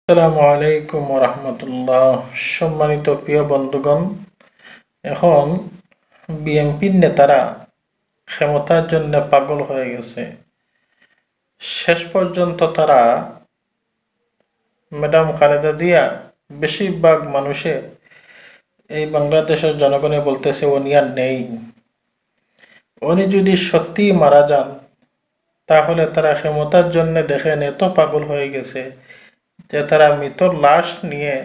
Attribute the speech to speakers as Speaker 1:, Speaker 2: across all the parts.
Speaker 1: আসসালামু আলাইকুম রহমতুল্লাহ। সম্মানিত প্রিয় বন্ধুগণ, এখন বিএনপির নেতারা ক্ষমতার জন্য পাগল হয়ে গেছে। শেষ পর্যন্ত তারা ম্যাডাম খালেদা জিয়া, বেশিরভাগ মানুষে এই বাংলাদেশের জনগণে বলতেছে উনি আর নেই। উনি যদি সত্যি মারা যান তাহলে তারা ক্ষমতার জন্য দেখেন এত পাগল হয়ে গেছে যে তারা মৃত লাশ নিয়ে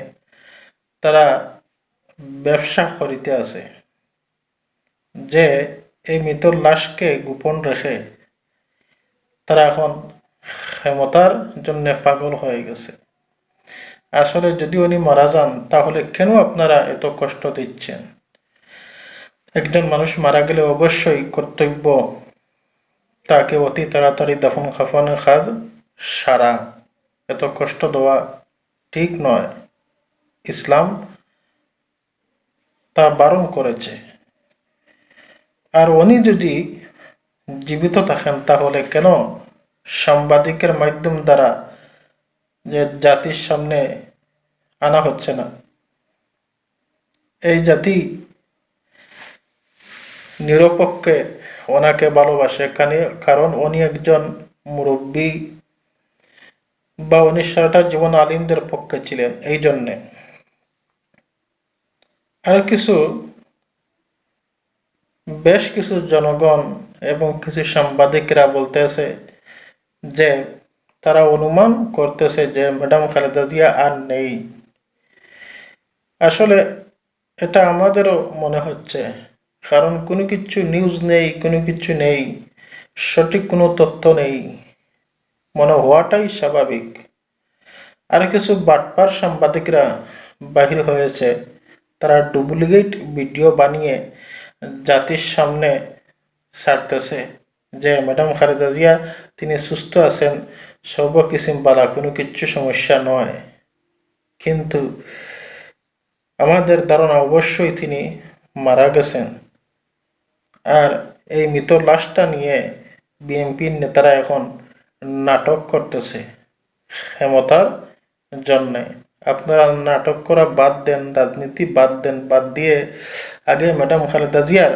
Speaker 1: তারা ব্যবসা করিতে আছে, যে এই মৃত লাশকে গোপন রেখে তারা এখন ক্ষমতার জন্য পাগল হয়ে গেছে। আসলে যদি উনি মারা যান তাহলে কেন আপনারা এত কষ্ট দিচ্ছেন? একজন মানুষ মারা গেলে অবশ্যই কর্তব্য তাকে অতি তাড়াতাড়ি দাফন কাফনের কাজ সারা। এত কষ্ট দেওয়া ঠিক নয়। ইসলাম তা বারণ করেছে। আর উনি যদি জীবিত থাকেন তাহলে কেন সাংবাদিকের মাধ্যম দ্বারা যে জাতির সামনে আনা হচ্ছে না? এই জাতি নিরপেক্ষে ওনাকে ভালোবাসে, কারণ উনি একজন মুরব্বী বা উনি সারাটা জীবন আলিমদের পক্ষে ছিলেন। এই জন্যে আর বেশ কিছু জনগণ এবং কিছু সাংবাদিকরা বলতেছে যে তারা অনুমান করতেছে যে ম্যাডাম খালেদা জিয়া আর নেই। আসলে এটা আমাদেরও মনে হচ্ছে, কারণ কোনো কিছু নিউজ নেই, কোনো কিছু নেই, সঠিক কোনো তথ্য নেই, মনে হওয়াটাই স্বাভাবিক। আর কিছু বাটপার সাংবাদিকরা বাহির হয়েছে, তারা ডুপ্লিকেট ভিডিও বানিয়ে জাতির সামনে ছাড়তেছে যে ম্যাডাম খালেদা জিয়া তিনি সুস্থ আছেন, সর্বকিছু বালা, কোনো কিচ্ছু সমস্যা নয়। কিন্তু আমাদের ধারণা অবশ্যই তিনি মারা গেছেন। আর এই মৃত লাশটা নিয়ে বিএনপির নেতারা এখন নাটক করতেছে ক্ষমতার জন্যে। আপনারা নাটক করা বাদ দেন, রাজনীতি বাদ দেন, বাদ দিয়ে আগে ম্যাডাম খালেদা জিয়ার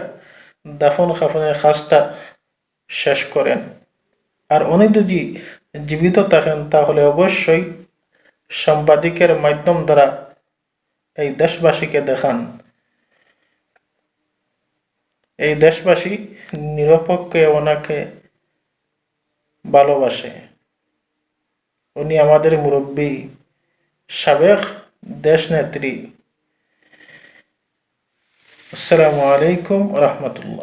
Speaker 1: দাফন কাফনের কাজটা শেষ করেন। আর উনি যদি জীবিত থাকেন তাহলে অবশ্যই সাংবাদিকের মাধ্যম দ্বারা এই দেশবাসীকে দেখান। এই দেশবাসী নিরপেক্ষে ওনাকে ভালোবাসে। উনি আমাদের মুরব্বী, সাবেক দেশ নেত্রী। আসসালামু আলাইকুম রহমতুল্লাহ।